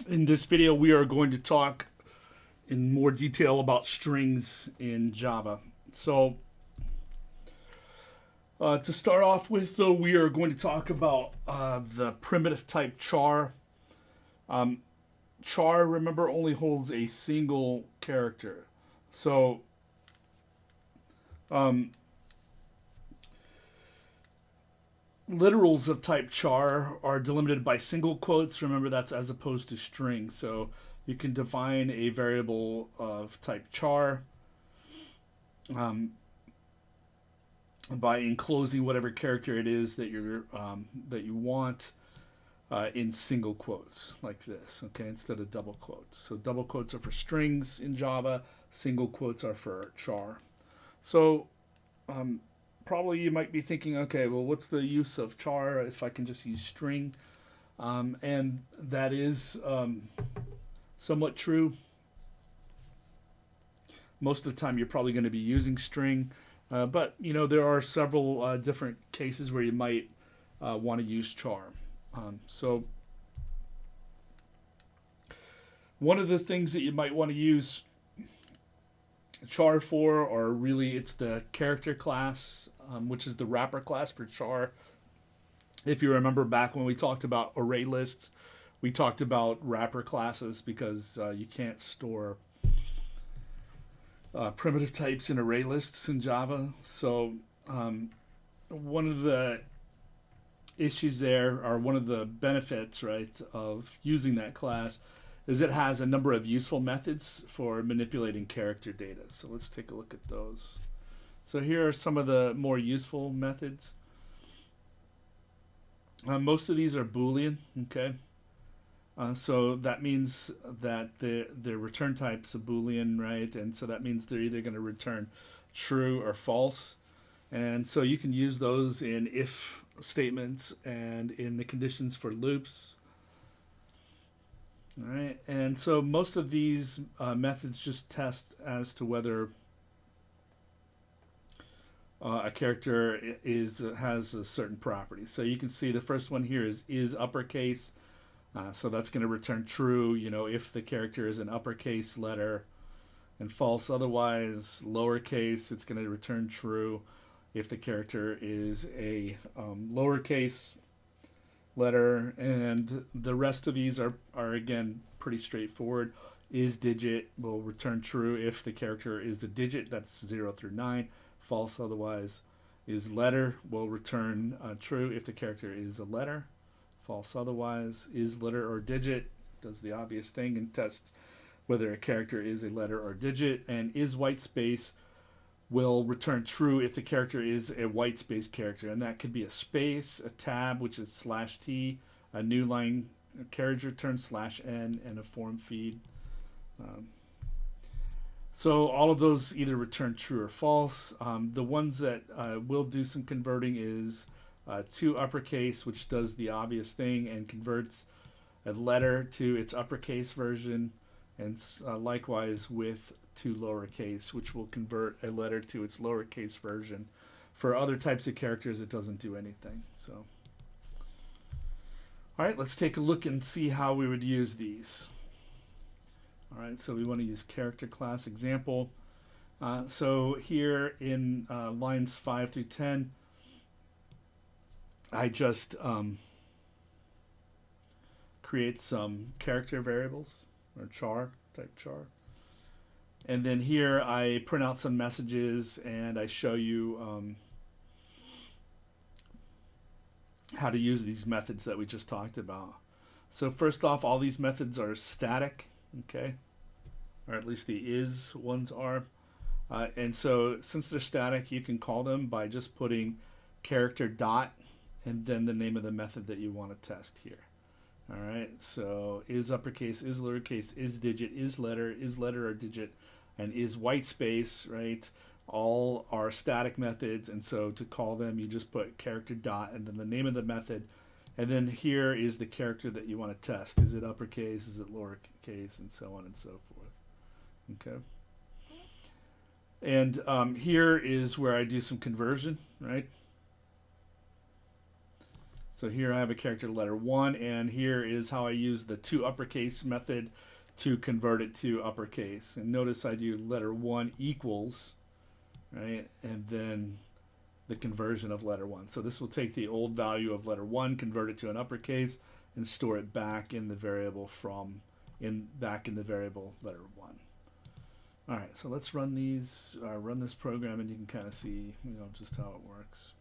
In this video, we are going to talk in more detail about strings in Java. So, to start off with, though, we are going to talk about the primitive type char. Um, char, remember, only holds a single character. So, um, literals of type char are delimited by single quotes. Remember, that's as opposed to string. So, you can define a variable of type char um, by enclosing whatever character it is that you want in single quotes like this, okay, instead of double quotes. So double quotes are for strings in Java. Single quotes are for char. So um, probably you might be thinking, okay, well, what's the use of char if I can just use string? And that is somewhat true. Most of the time, you're probably going to be using string, but there are several different cases where you might want to use char. So one of the things that you might want to use char for, or really it's the character class, which is the wrapper class for char. If you remember back when we talked about array lists, we talked about wrapper classes because you can't store primitive types in array lists in Java. So one of the issues there, or one of the benefits, right, of using that class is it has a number of useful methods for manipulating character data. So let's take a look at those. So here are some of the more useful methods. Most of these are Boolean, okay? So that means that the return type's a Boolean, right? And so that means they're either going to return true or false. And so you can use those in if statements and in the conditions for loops. All right, and so most of these methods just test as to whether a character has a certain property. So you can see the first one here is uppercase. So that's going to return true, if the character is an uppercase letter, and false otherwise. Lowercase, it's going to return true if the character is a lowercase letter. And the rest of these are again pretty straightforward. Is digit will return true if the character is the digit, that's 0 through 9. False otherwise. Is letter will return true if the character is a letter. False otherwise. Is letter or digit does the obvious thing and tests whether a character is a letter or digit. And is white space will return true if the character is a white space character, and that could be a space, a tab, which is /t, a new line carriage return /n, and a form feed. Um, so all of those either return true or false. The ones that will do some converting is to uppercase, which does the obvious thing and converts a letter to its uppercase version, and likewise with to lowercase, which will convert a letter to its lowercase version. For other types of characters, it doesn't do anything. So, all right, let's take a look and see how we would use these. All right, so we want to use character class example. So here in lines 5 through 10, I just create some character variables, or char, type char. And then here I print out some messages and I show you how to use these methods that we just talked about. So first off, all these methods are static, okay? Or at least the is ones are. And so since they're static, you can call them by just putting character dot and then the name of the method that you want to test here. All right, so is uppercase, is lowercase, is digit, is letter or digit, and is white space, right? All are static methods, and so to call them, you just put character dot and then the name of the method, and then here is the character that you want to test. Is it uppercase? Is it lowercase? And so on and so forth. Okay. And here is where I do some conversion, right? So here I have a character letter 1, and here is how I use the to uppercase method to convert it to uppercase. And notice I do letter 1 equals, right, and then the conversion of letter 1. So this will take the old value of letter 1, convert it to an uppercase, and store it back in the variable back in the variable letter 1. All right, so let's run this program, and you can kind of see, just how it works.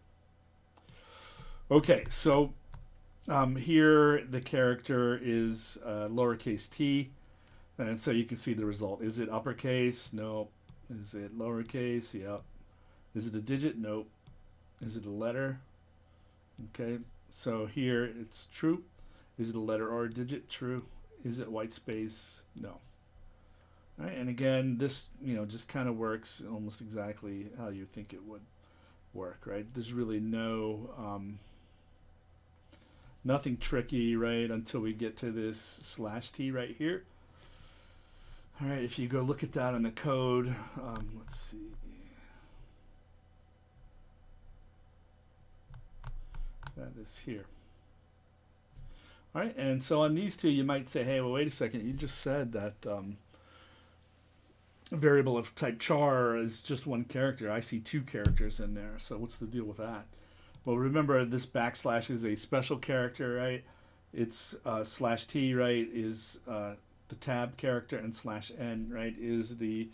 Okay, so here the character is lowercase t, and so you can see the result. Is it uppercase? Nope. Is it lowercase? Yep. Is it a digit? Nope. Is it a letter? Okay, so here it's true. Is it a letter or a digit? True. Is it white space? No. All right, and again, this just kind of works almost exactly how you think it would work, right? There's really nothing tricky, right, until we get to this /t right here. All right, if you go look at that in the code, let's see. That is here. All right, and so on these two, you might say, hey, well, wait a second. You just said that a variable of type char is just one character. I see 2 characters in there, so what's the deal with that? Well, remember, this backslash is a special character, right? It's /t, right, is the tab character, and /n, right, is the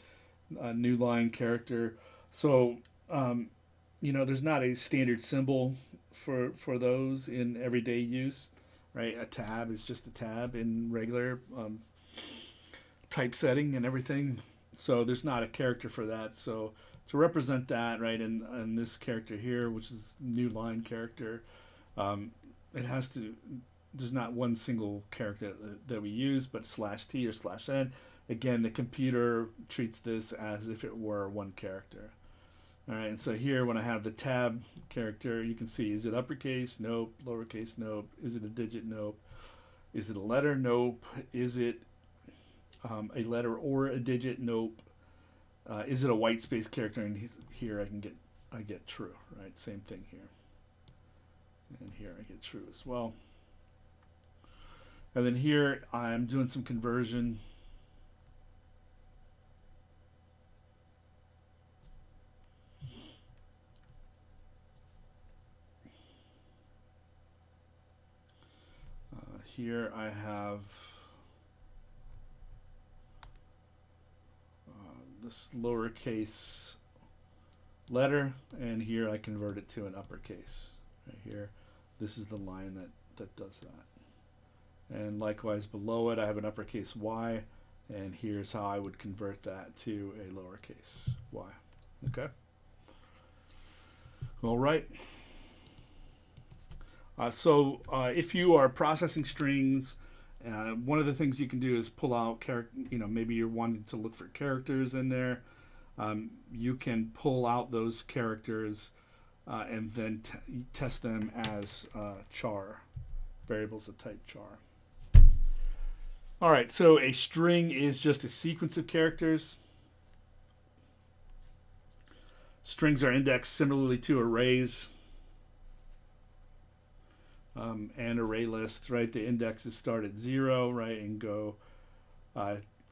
new line character. So, there's not a standard symbol for those in everyday use, right? A tab is just a tab in regular typesetting and everything. So there's not a character for that. So to represent that, right, and this character here, which is new line character, there's not one single character that we use, but /t or /n. Again, the computer treats this as if it were one character. All right, and so here when I have the tab character, you can see, is it uppercase? Nope. Lowercase? Nope. Is it a digit? Nope. Is it a letter? Nope. Is it a letter or a digit? Nope. Is it a white space character? And here I get true, right? Same thing here. And here I get true as well. And then here I'm doing some conversion. Here I have this lowercase letter, and here I convert it to an uppercase. Right here, this is the line that does that. And likewise below it, I have an uppercase y, and here's how I would convert that to a lowercase y. Okay. All right. So if you are processing strings, one of the things you can do is pull out maybe you're wanting to look for characters in there. You can pull out those characters and then test them as char, variables of type char. All right, so a string is just a sequence of characters. Strings are indexed similarly to arrays. And array lists, right? The indexes start at 0, right, and go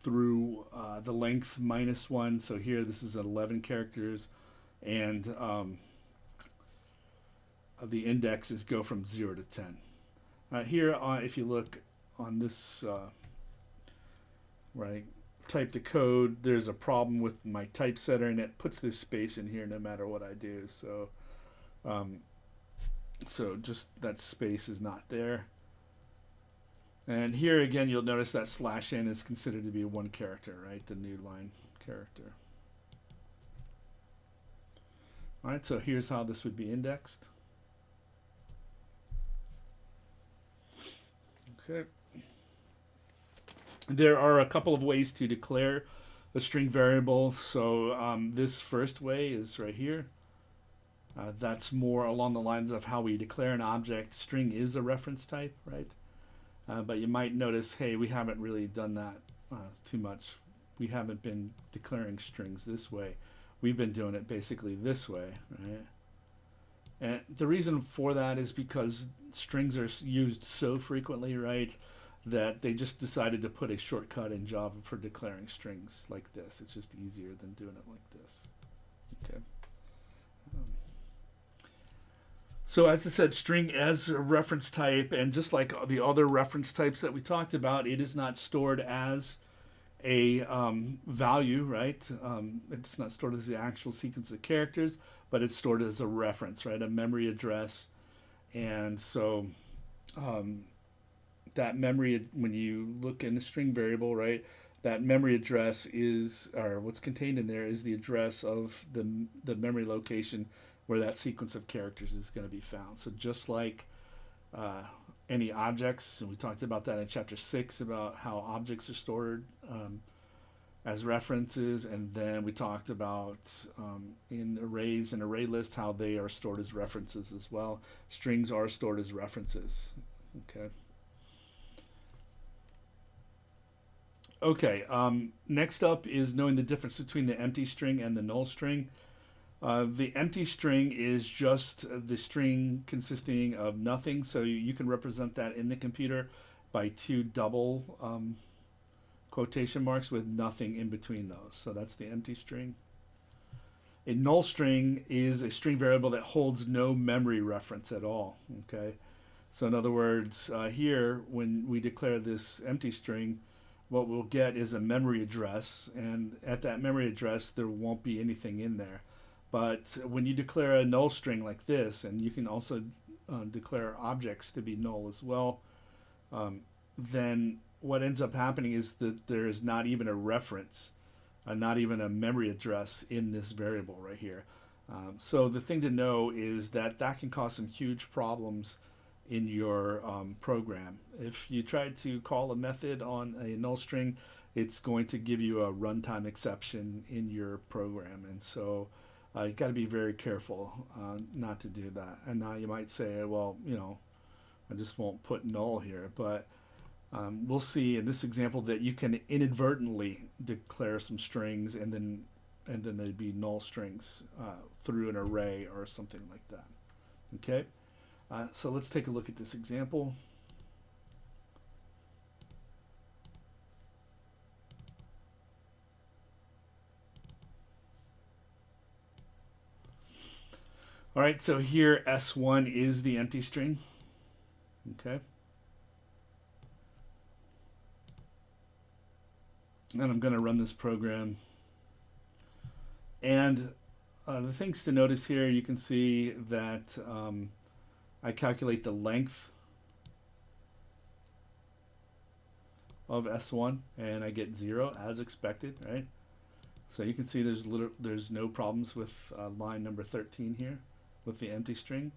through the length -1. So here, this is 11 characters, and the indexes go from 0 to 10. Here, if you look on this, right, type the code, there's a problem with my typesetter, and it puts this space in here no matter what I do. So so just that space is not there. And here again, you'll notice that /n is considered to be one character, right? The new line character. All right, so here's how this would be indexed. Okay. There are a couple of ways to declare a string variable. So this first way is right here. That's more along the lines of how we declare an object. String is a reference type, right? But you might notice, hey, we haven't really done that too much. We haven't been declaring strings this way. We've been doing it basically this way, right? And the reason for that is because strings are used so frequently, right, that they just decided to put a shortcut in Java for declaring strings like this. It's just easier than doing it like this. Okay. Um, so as I said, string as a reference type, and just like the other reference types that we talked about, it is not stored as a value, right? It's not stored as the actual sequence of characters, but it's stored as a reference, right? A memory address. And so um, that memory, when you look in a string variable, right, that memory address is, or what's contained in there is the address of the memory location where that sequence of characters is going to be found. So just like uh, any objects, and we talked about that in chapter 6 about how objects are stored as references, and then we talked about in arrays and array list how they are stored as references as well. Strings are stored as references. Okay. Okay. Next up is knowing the difference between the empty string and the null string. The empty string is just the string consisting of nothing, so you can represent that in the computer by two double quotation marks with nothing in between those. So that's the empty string. A null string is a string variable that holds no memory reference at all. Okay, so in other words, here when we declare this empty string, what we'll get is a memory address, and at that memory address there won't be anything in there. But when you declare a null string like this, and you can also declare objects to be null as well, then what ends up happening is that there is not even a reference, not even a memory address in this variable right here. So the thing to know is that that can cause some huge problems in your program. If you try to call a method on a null string, it's going to give you a runtime exception in your program. And so you've got to be very careful not to do that. And now you might say, well, I just won't put null here. But we'll see in this example that you can inadvertently declare some strings and then they'd be null strings through an array or something like that. Okay, so let's take a look at this example. All right, so here S1 is the empty string. Okay. And I'm going to run this program. And the things to notice here, you can see that I calculate the length of S1 and I get 0 as expected, right? So you can see there's no problems with line number 13 here with the empty string.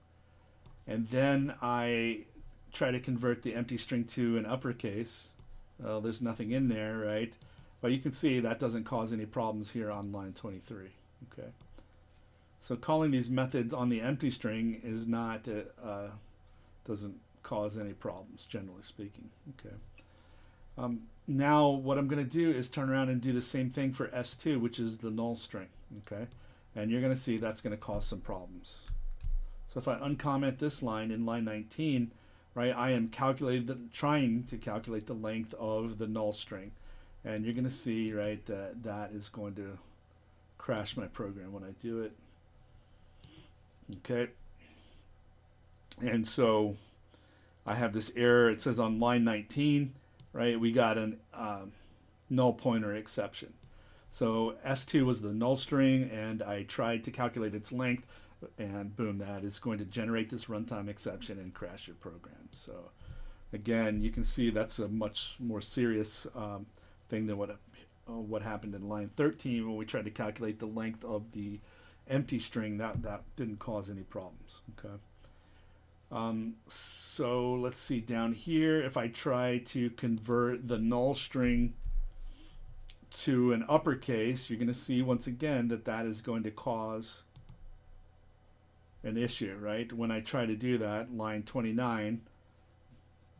And then I try to convert the empty string to an uppercase. Well, there's nothing in there, right? But you can see that doesn't cause any problems here on line 23. Okay. So calling these methods on the empty string is not doesn't cause any problems, generally speaking. Okay. Now what I'm going to do is turn around and do the same thing for S2, which is the null string. Okay. And you're going to see that's going to cause some problems. So if I uncomment this line in line 19, right, I am trying to calculate the length of the null string. And you're going to see, right, that that is going to crash my program when I do it. Okay. And so I have this error. It says on line 19, right, we got an null pointer exception. So S2 was the null string, and I tried to calculate its length, and boom, that is going to generate this runtime exception and crash your program. So again, you can see that's a much more serious thing than what happened in line 13 when we tried to calculate the length of the empty string. That didn't cause any problems. Okay. So let's see down here. If I try to convert the null string to an uppercase, you're going to see once again that that is going to cause an issue, right? When I try to do that, line 29,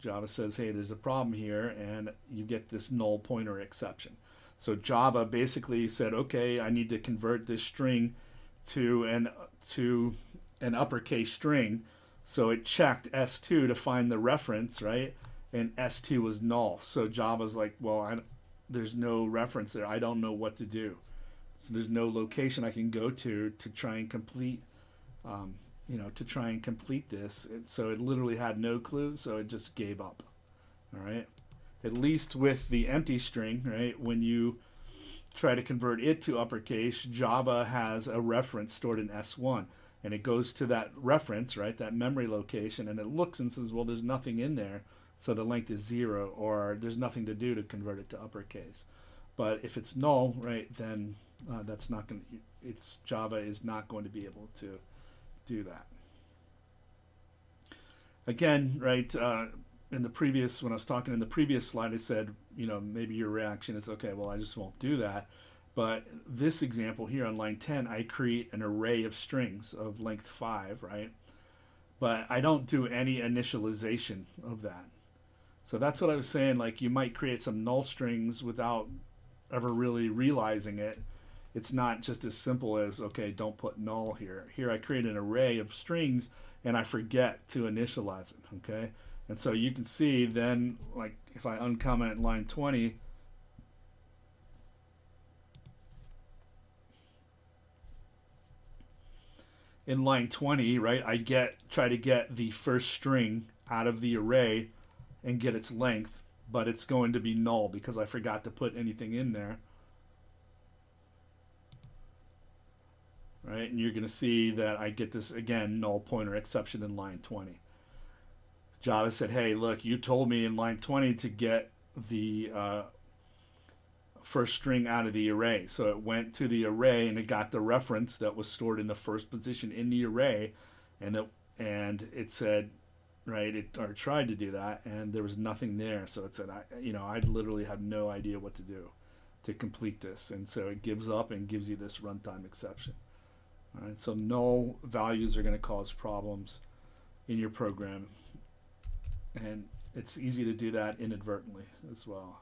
Java says, hey, there's a problem here, and you get this null pointer exception. So Java basically said, okay, I need to convert this string to an uppercase string, so it checked S2 to find the reference, right? And S2 was null. So Java's like, well, there's no reference there. I don't know what to do. So there's no location I can go to try and complete, to try and complete this. So it literally had no clue. So it just gave up. All right. At least with the empty string, right? When you try to convert it to uppercase, Java has a reference stored in S1. And it goes to that reference, right, that memory location, and it looks and says, well, there's nothing in there, so the length is 0, or there's nothing to do to convert it to uppercase. But if it's null, right, then that's not going to, it's Java is not going to be able to do that. Again, right, in the previous, when I was talking in the previous slide, I said, maybe your reaction is, okay, well, I just won't do that. But this example here on line 10, I create an array of strings of length 5, right? But I don't do any initialization of that. So that's what I was saying, like you might create some null strings without ever really realizing it. It's not just as simple as, okay, don't put null here. Here I create an array of strings and I forget to initialize it, okay? And so you can see then, like if I uncomment line 20, in line 20, right, I try to get the first string out of the array and get its length, but it's going to be null because I forgot to put anything in there. Right, and you're going to see that I get this, again, null pointer exception in line 20. Java said, hey, look, you told me in line 20 to get the first string out of the array. So it went to the array and it got the reference that was stored in the first position in the array, and it said, right, or tried to do that, and there was nothing there. So it said, I literally have no idea what to do to complete this, and so it gives up and gives you this runtime exception. All right, so null values are going to cause problems in your program, and it's easy to do that inadvertently as well.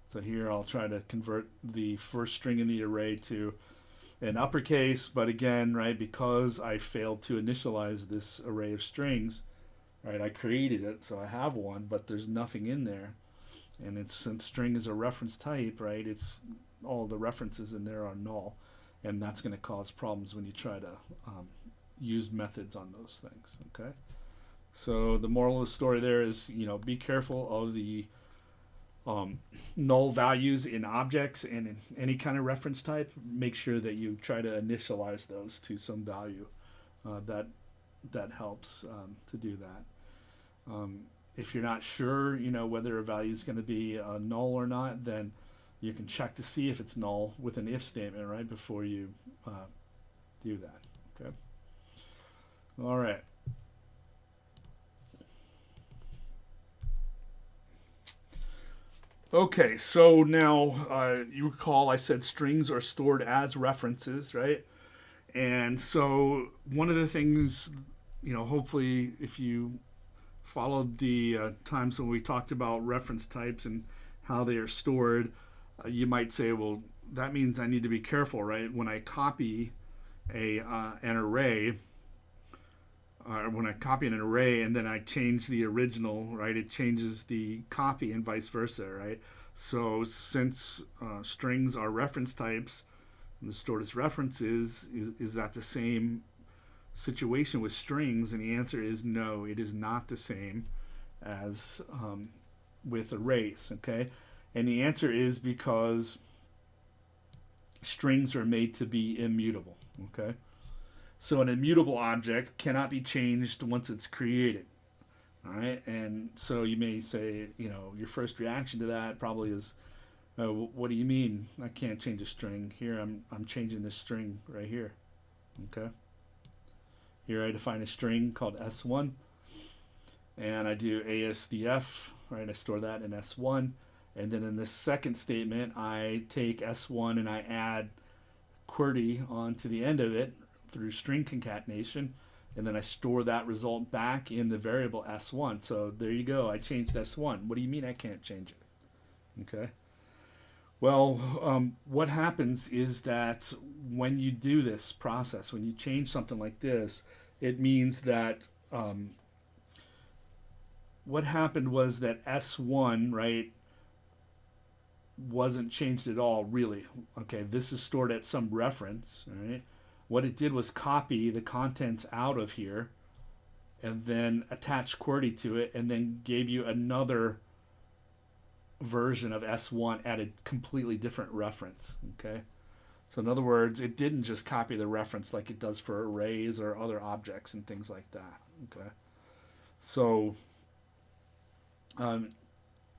So here I'll try to convert the first string in the array to an uppercase, but again, right, because I failed to initialize this array of strings, right, I created it, so I have one, but there's nothing in there. And since string is a reference type, right, it's all the references in there are null, and that's going to cause problems when you try to use methods on those things, okay? So the moral of the story there is, be careful of the null values in objects and in any kind of reference type. Make sure that you try to initialize those to some value. That helps to do that. If you're not sure, whether a value is going to be null or not, then you can check to see if it's null with an if statement, right, before you do that. Okay. All right. Okay, so now you recall I said strings are stored as references, right? And so one of the things, hopefully if you followed the times when we talked about reference types and how they are stored, you might say, well, that means I need to be careful, right? When I copy an array, when I copy an array and then I change the original, right, it changes the copy and vice versa, right? So since strings are reference types and they're stored as references, is that the same situation with strings? And the answer is no, it is not the same as with arrays, okay? And the answer is because strings are made to be immutable, okay? So an immutable object cannot be changed once it's created. All right, and so you may say, your first reaction to that probably is, what do you mean I can't change a string? Here I'm changing this string right here. Okay. Here I define a string called S1, and I do ASDF, right? I store that in S1, and then in this second statement, I take S1 and I add QWERTY onto the end of it through string concatenation, and then I store that result back in the variable S1. So there you go, I changed S1. What do you mean I can't change it? Okay. Well, what happens is that when you do this process, when you change something like this, It means that what happened was that S1, right, wasn't changed at all, really. Okay, this is stored at some reference, right? What it did was copy the contents out of here and then attach QWERTY to it and then gave you another version of S1 at a completely different reference, okay? So in other words, it didn't just copy the reference like it does for arrays or other objects and things like that, okay? So um,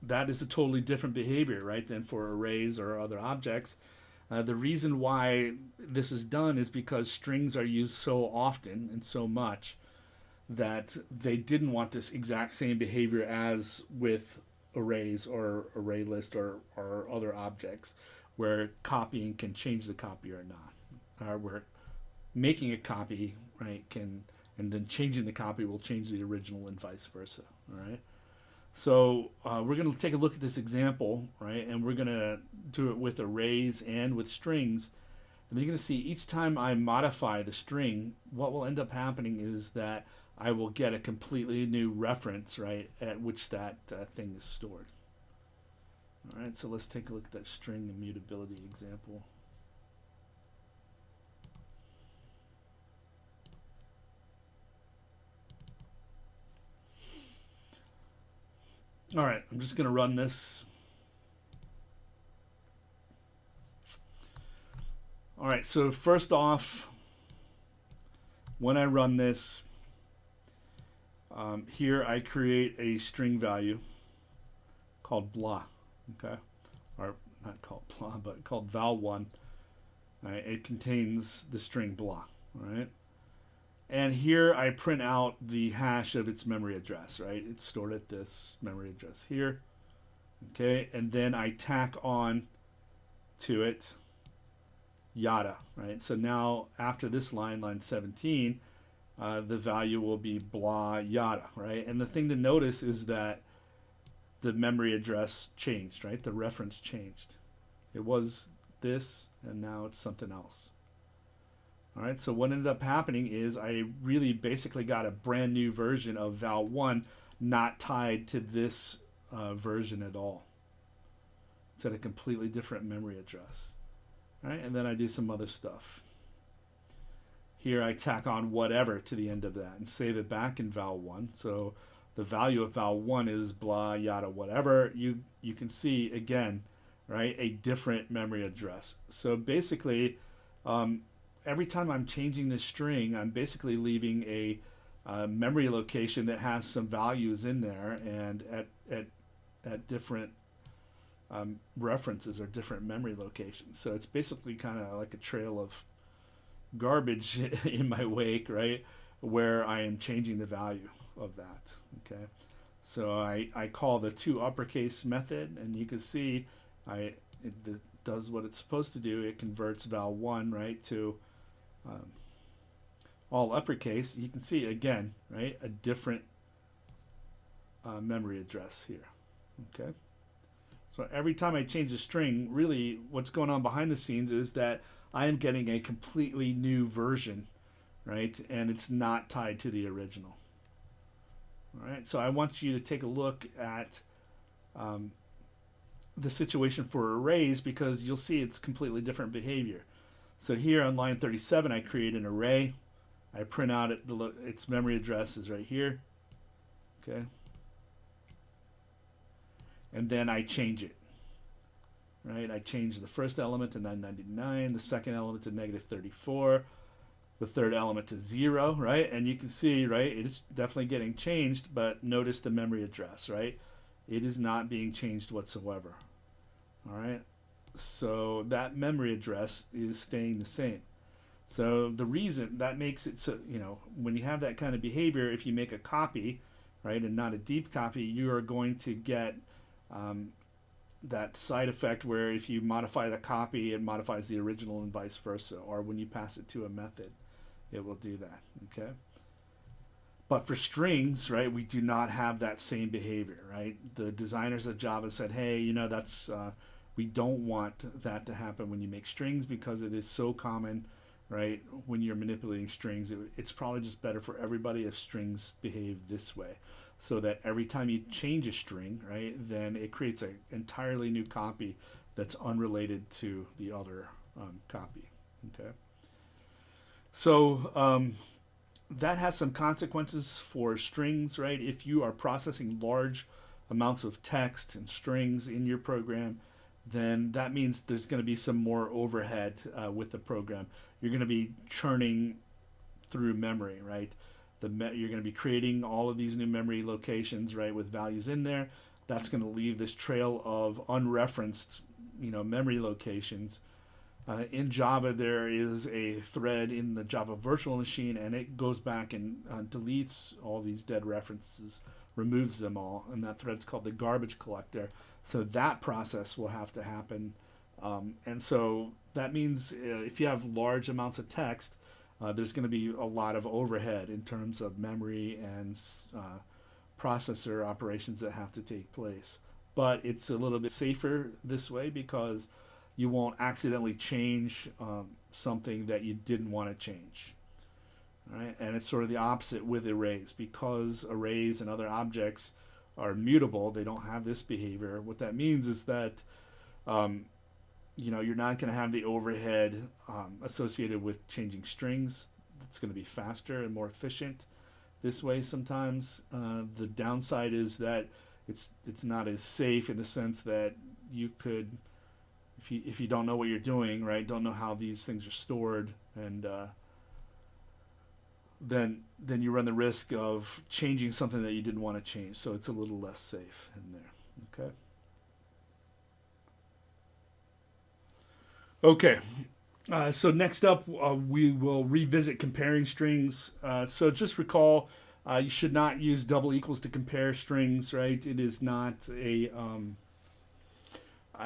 that is a totally different behavior, right, than for arrays or other objects. The reason why this is done is because strings are used so often and so much that they didn't want this exact same behavior as with arrays or array list or other objects where copying can change the copy or not. Where making a copy, right, can, and then changing the copy will change the original and vice versa, all right? So we're going to take a look at this example, right? And we're going to do it with arrays and with strings. And then you're going to see each time I modify the string, what will end up happening is that I will get a completely new reference, right, at which that thing is stored. All right, so let's take a look at that string immutability example. All right, I'm just going to run this. All right, so first off, when I run this, here I create a string value called blah, okay? Or not called blah, but called val1. Right? It contains the string blah, right? And here I print out the hash of its memory address, right? It's stored at this memory address here, okay? And then I tack on to it yada, right? So now after this line, line 17, the value will be blah yada, right? And the thing to notice is that the memory address changed, right? The reference changed. It was this, and now it's something else. All right, so what ended up happening is I really basically got a brand new version of val1 not tied to this version at all. It's at a completely different memory address. All right, and then I do some other stuff. Here I tack on whatever to the end of that and save it back in val1. So the value of val1 is blah yada whatever. You can see again, right, a different memory address. So basically, every time I'm changing this string, I'm basically leaving a memory location that has some values in there, and at different references or different memory locations. So it's basically kind of like a trail of garbage in my wake, right, where I am changing the value of that. Okay, so I call the toUpperCase method, and you can see it does what it's supposed to do. It converts val1, right, to all uppercase. You can see again, right, a different memory address here. Okay, so every time I change a string, really what's going on behind the scenes is that I am getting a completely new version, right, and it's not tied to the original. All right, so I want you to take a look at the situation for arrays, because you'll see it's completely different behavior. So here on line 37, I create an array. I print out its memory address is right here. Okay. And then I change it. Right? I change the first element to 999, the second element to -34, the third element to 0, right? And you can see, right, it's definitely getting changed, but notice the memory address, right? It is not being changed whatsoever. All right? So that memory address is staying the same. So the reason that makes it so, when you have that kind of behavior, if you make a copy, right, and not a deep copy, you are going to get that side effect where if you modify the copy, it modifies the original and vice versa. Or when you pass it to a method, it will do that, okay? But for strings, right, we do not have that same behavior, right? The designers of Java said, hey, that's we don't want that to happen when you make strings, because it is so common, right? When you're manipulating strings, it's probably just better for everybody if strings behave this way, so that every time you change a string, right, then it creates an entirely new copy that's unrelated to the other copy. Okay. So that has some consequences for strings, right? If you are processing large amounts of text and strings in your program, then that means there's going to be some more overhead with the program. You're going to be churning through memory, right? You're going to be creating all of these new memory locations, right, with values in there. That's going to leave this trail of unreferenced, memory locations. In Java, there is a thread in the Java virtual machine, and it goes back and deletes all these dead references, removes them all, and that thread's called the garbage collector. So that process will have to happen. And so that means if you have large amounts of text, there's going to be a lot of overhead in terms of memory and processor operations that have to take place. But it's a little bit safer this way because you won't accidentally change something that you didn't want to change. All right? And it's sort of the opposite with arrays. Because arrays and other objects are mutable, they don't have this behavior. What that means is that you're not going to have the overhead associated with changing strings. It's going to be faster and more efficient this way sometimes. The downside is that it's not as safe in the sense that you could, if you don't know what you're doing, right, don't know how these things are stored, and then you run the risk of changing something that you didn't want to change. So it's a little less safe in there. Okay. Okay. So next up, we will revisit comparing strings. So just recall, you should not use double equals to compare strings, right? It is not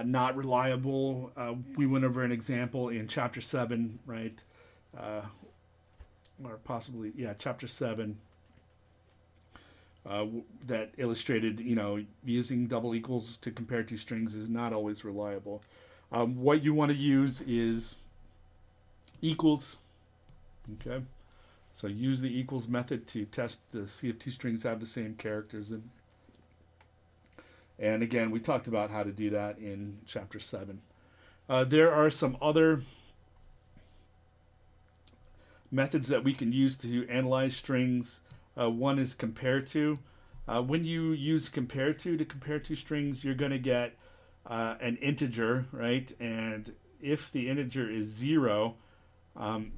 not reliable. We went over an example in chapter 7, right? Or possibly, chapter 7. That illustrated, using double equals to compare two strings is not always reliable. What you want to use is equals. Okay, so use the equals method to test to see if two strings have the same characters. And again, we talked about how to do that in chapter 7. There are some other methods that we can use to analyze strings. One is compare to. When you use compare to compare two strings, you're going to get an integer, right? And if the integer is 0,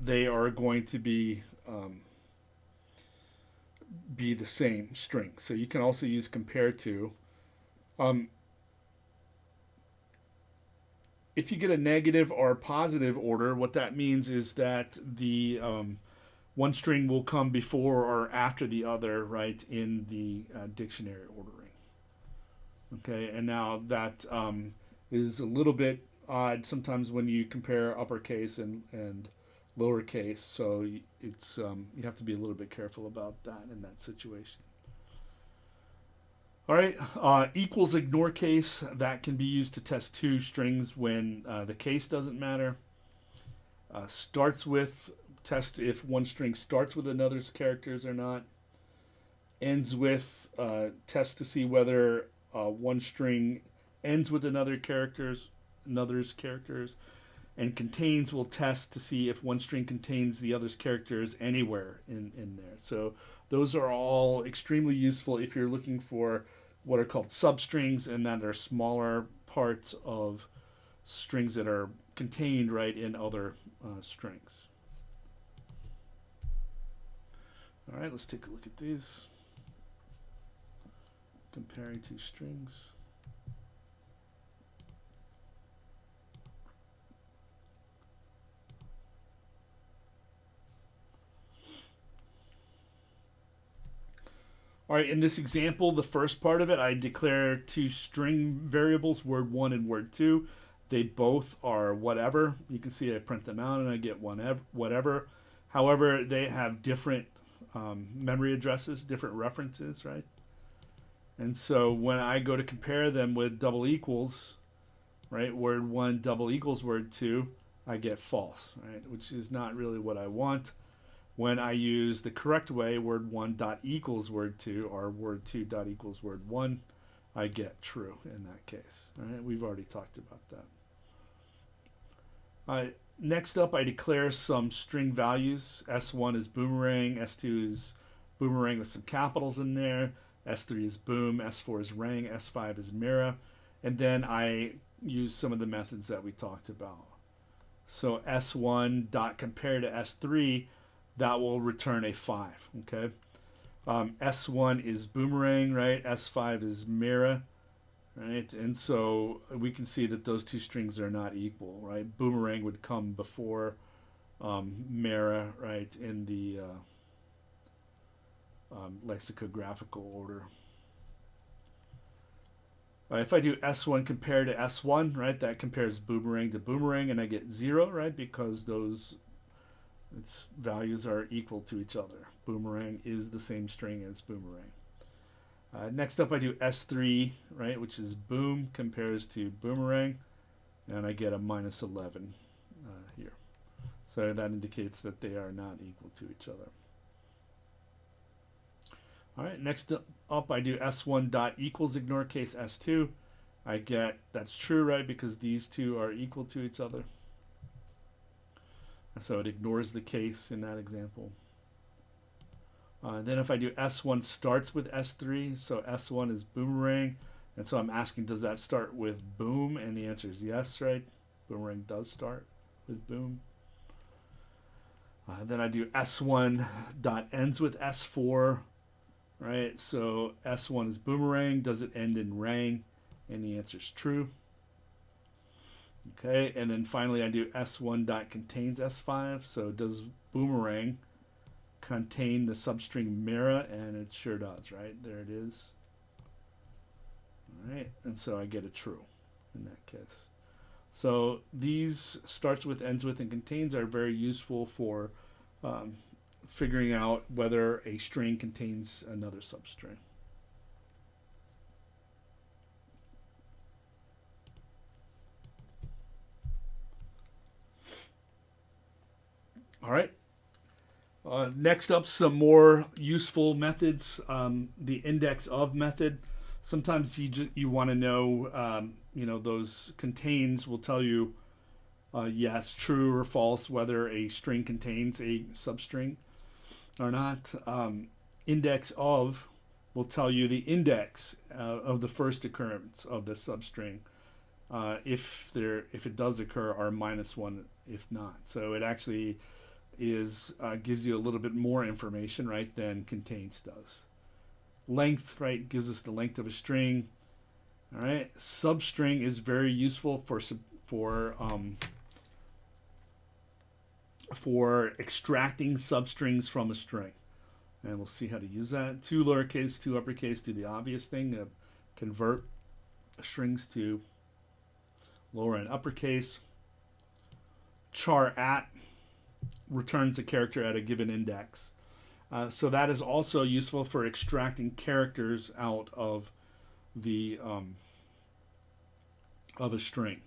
they are going to be the same string. So you can also use compare to. If you get a negative or positive order, what that means is that the one string will come before or after the other, right, in the dictionary ordering. Okay, and now that is a little bit odd sometimes when you compare uppercase and lowercase, so it's you have to be a little bit careful about that in that situation. All right, equals ignore case, that can be used to test two strings when the case doesn't matter. Starts with, test if one string starts with another's characters or not. Ends with, test to see whether one string ends with another's characters. And contains will test to see if one string contains the other's characters anywhere in there. So those are all extremely useful if you're looking for what are called substrings, and that are smaller parts of strings that are contained right in other strings. All right, let's take a look at these. Comparing two strings. All right, in this example, the first part of it, I declare two string variables, word1 and word2. They both are whatever. You can see I print them out and I get whatever. However, they have different memory addresses, different references, right? And so when I go to compare them with double equals, right, word1 double equals word2, I get false, right? Which is not really what I want. When I use the correct way, word1 dot equals word2, or word2 dot equals word1, I get true in that case. All right, we've already talked about that. Next up, I declare some string values. S1 is boomerang, S2 is boomerang with some capitals in there, S3 is boom, S4 is rang, S5 is mirror, and then I use some of the methods that we talked about. So S1 dot compare to S3, that will return a 5, okay? S1 is boomerang, right? S5 is mirror, right? And so we can see that those two strings are not equal, right? Boomerang would come before mirror, right, in the lexicographical order. If I do S1 compare to S1, right, that compares boomerang to boomerang, and I get 0, right, because its values are equal to each other. Boomerang is the same string as boomerang. Next up, I do S3, right, which is boom compares to boomerang, and I get a minus 11 here. So that indicates that they are not equal to each other. All right, next up, I do S1 dot equals ignore case S2. I get that's true, right, because these two are equal to each other. So it ignores the case in that example. Then if I do S1 starts with S3, so S1 is boomerang, and so I'm asking, does that start with boom? And the answer is yes, right? Boomerang does start with boom. Then I do S1 dot ends with S4, right? So S1 is boomerang, does it end in rang? And the answer is true. Okay, and then finally I do S1 dot contains S5, so does boomerang contain the substring mirror? And it sure does, right? There it is. All right, and so I get a true in that case. So these starts with, ends with, and contains are very useful for figuring out whether a string contains another substring. All right. Next up, some more useful methods. The index of method. Sometimes you want to know, those contains will tell you yes, true or false, whether a string contains a substring or not. Index of will tell you the index of the first occurrence of the substring, if it does occur, or -1 if not. So it actually gives you a little bit more information, right, than contains does. Length, right, gives us the length of a string. All right, substring is very useful for extracting substrings from a string, and we'll see how to use that. 2 lowercase, 2 uppercase do the obvious thing, convert strings to lower and uppercase. Char at returns a character at a given index. So that is also useful for extracting characters out of the of a string.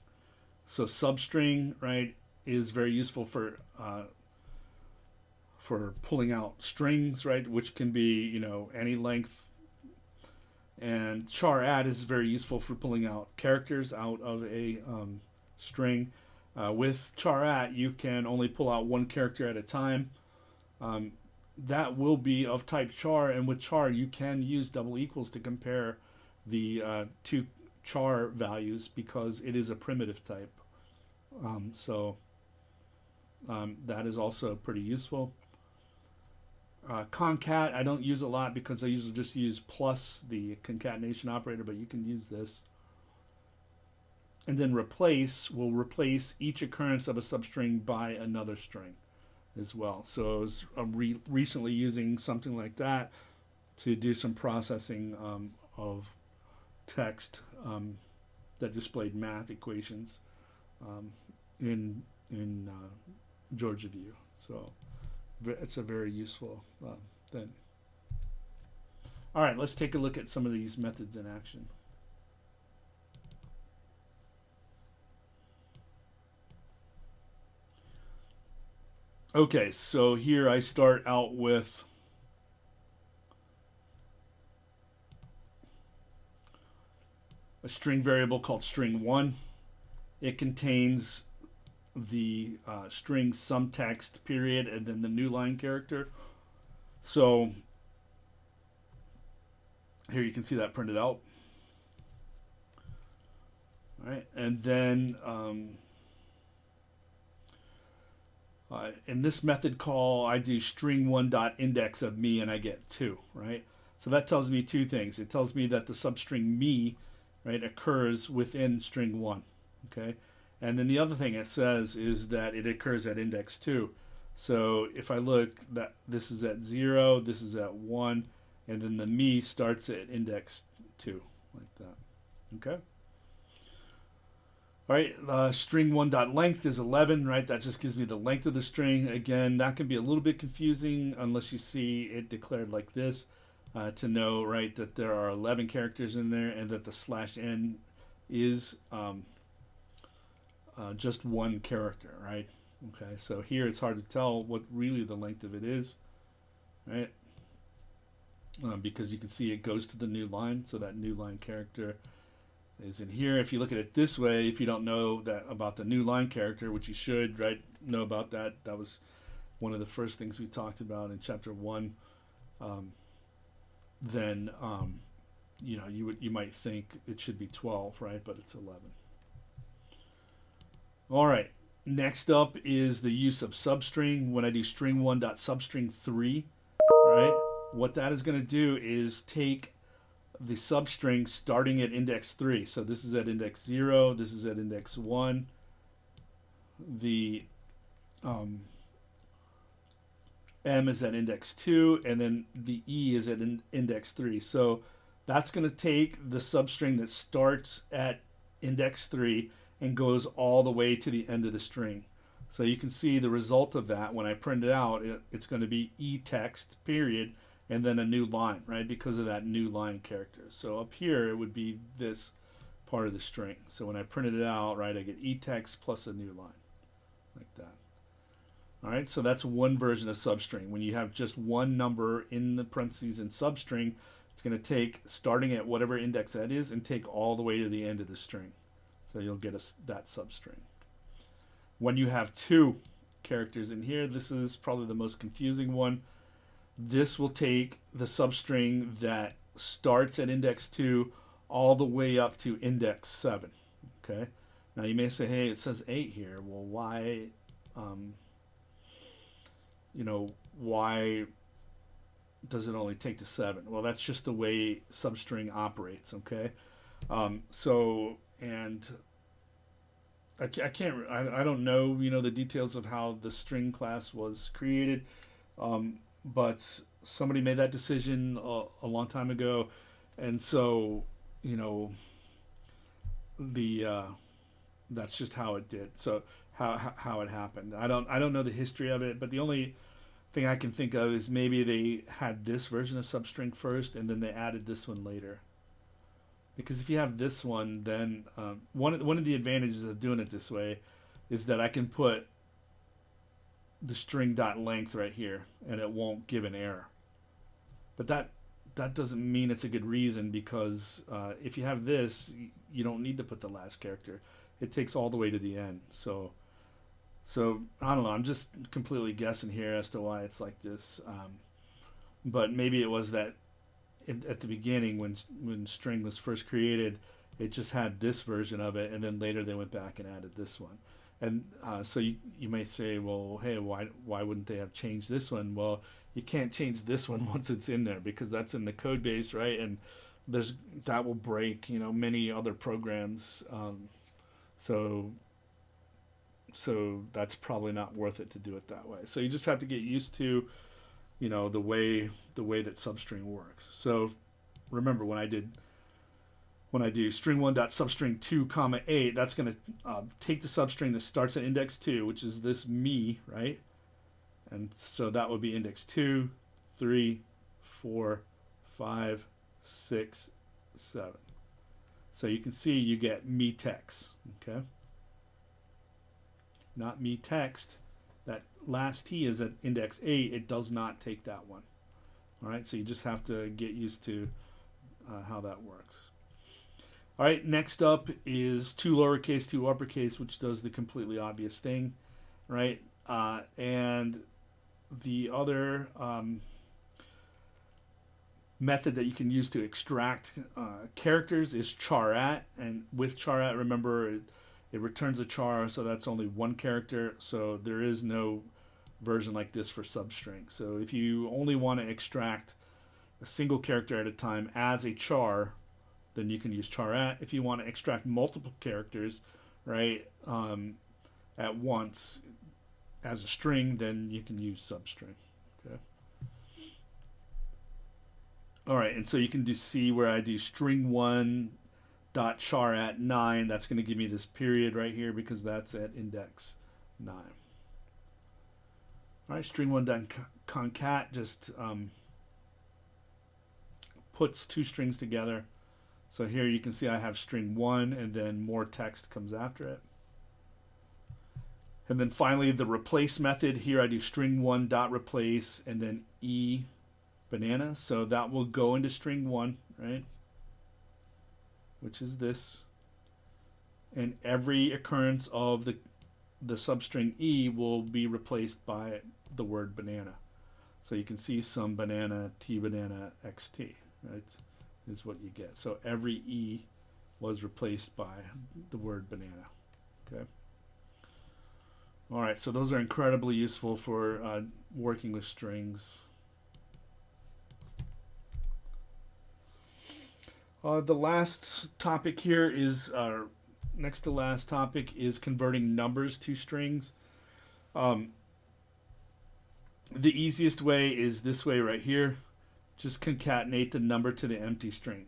So substring, right, is very useful for pulling out strings, right, which can be any length. And char at is very useful for pulling out characters out of a string. With char at, you can only pull out one character at a time. That will be of type char, and with char, you can use double equals to compare the two char values because it is a primitive type. That is also pretty useful. Concat, I don't use a lot because I usually just use plus the concatenation operator, but you can use this. And then replace will replace each occurrence of a substring by another string as well. So I was recently using something like that to do some processing of text that displayed math equations in Georgia View. So it's a very useful thing. All right, let's take a look at some of these methods in action. Okay, so here I start out with a string variable called string1. It contains the string some text period and then the new line character. So here you can see that printed out. All right, and then in this method call, I do string1 dot index of me, and I get 2, right? So that tells me two things. It tells me that the substring me, right, occurs within string 1, okay? And then the other thing it says is that it occurs at index 2. So if I look, that this is at 0, this is at 1, and then the me starts at index 2, like that, okay? All right, string1 dot length is 11, right? That just gives me the length of the string. Again, that can be a little bit confusing unless you see it declared like this, to know, right, that there are 11 characters in there and that the slash n is just one character, right? Okay, so here it's hard to tell what really the length of it is, right? Because you can see it goes to the new line, so that new line character is in here. If you look at it this way, if you don't know that about the new line character, which you should, right, know about that. That was one of the first things we talked about in chapter 1. Then you might think it should be 12, right? But it's 11. All right. Next up is the use of substring. When I do string1 dot substring 3, right? What that is going to do is take the substring starting at index 3. So this is at index 0, this is at index 1. The M is at index 2, and then the E is at index 3. So that's going to take the substring that starts at index 3 and goes all the way to the end of the string. So you can see the result of that when I print it out, it's going to be E text, period, and then a new line, right? Because of that new line character. So up here, it would be this part of the string. So when I printed it out, right, I get etext plus a new line, like that. All right, so that's one version of substring. When you have just one number in the parentheses in substring, it's going to take, starting at whatever index that is, and take all the way to the end of the string. So you'll get that substring. When you have two characters in here, this is probably the most confusing one. This will take the substring that starts at index 2 all the way up to index 7. Okay. Now you may say, hey, it says 8 here. Well, why, why does it only take to 7? Well, that's just the way substring operates. Okay. And I can't, I don't know, the details of how the string class was created. But somebody made that decision a long time ago, and so the that's just how it did. So how it happened. I don't know the history of it, but the only thing I can think of is maybe they had this version of substring first, and then they added this one later. Because if you have this one, then one of the advantages of doing it this way is that I can put the string dot length right here, and it won't give an error. But that doesn't mean it's a good reason, because if you have this, you don't need to put the last character. It takes all the way to the end. So I don't know. I'm just completely guessing here as to why it's like this. But maybe it was that at the beginning when string was first created, it just had this version of it, and then later they went back and added this one. And so you may say, well, hey, why wouldn't they have changed this one? Well, you can't change this one once it's in there, because that's in the code base, right? And that will break many other programs. So that's probably not worth it to do it that way. So you just have to get used to the way that substring works. So remember, when I do string1 dot substring 2 comma 8, that's going to take the substring that starts at index 2, which is this me, right? And so that would be index 2, 3, 4, 5, 6, 7. So you can see you get me text, okay? Not me text. that last T is at index 8, it does not take that one. All right, so you just have to get used to how that works. All right, next up is 2 lowercase, 2 uppercase, which does the completely obvious thing, right? And the other method that you can use to extract characters is char at, and with char at, remember, it returns a char, so that's only one character, so there is no version like this for substring. So if you only want to extract a single character at a time as a char, then you can use char at. If you want to extract multiple characters, right, at once as a string, then you can use substring. Okay. All right, and so you can see where I do string 1 dot char at 9. That's going to give me this period right here because that's at index 9. All right, string 1 dot concat just puts 2 strings together. So here you can see I have string 1 and then more text comes after it. And then finally the replace method, here I do string 1 dot replace and then e banana. So that will go into string 1, right? Which is this. And every occurrence of the substring e will be replaced by the word banana. So you can see some banana, t banana, xt, right? Is what you get. So every e was replaced by the word banana. Okay. All right, so those are incredibly useful for working with strings. The last topic here is, next to last topic is converting numbers to strings. The easiest way is this way right here. Just concatenate the number to the empty string.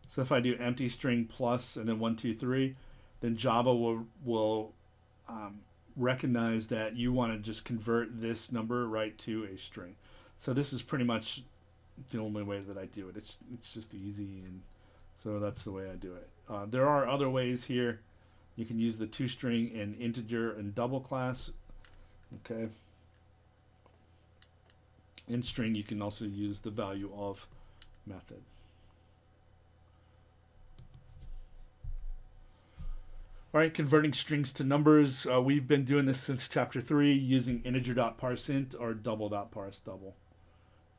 So if I do empty string plus and then 1, 2, 3, then Java will recognize that you want to just convert this number right to a string. So this is pretty much the only way that I do it. It's just easy, and so that's the way I do it. There are other ways here. You can use the toString and integer and double class. Okay. In string, you can also use the value of method. All right, converting strings to numbers. We've been doing this since chapter 3 using integer.parseInt or double.parseDouble.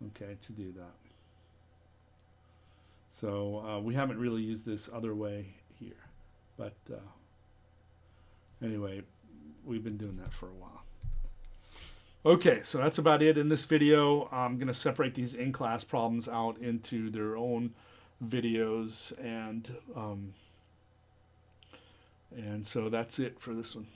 Okay, to do that. So we haven't really used this other way here. But anyway, we've been doing that for a while. Okay, so that's about it in this video. I'm going to separate these in-class problems out into their own videos, and so that's it for this one.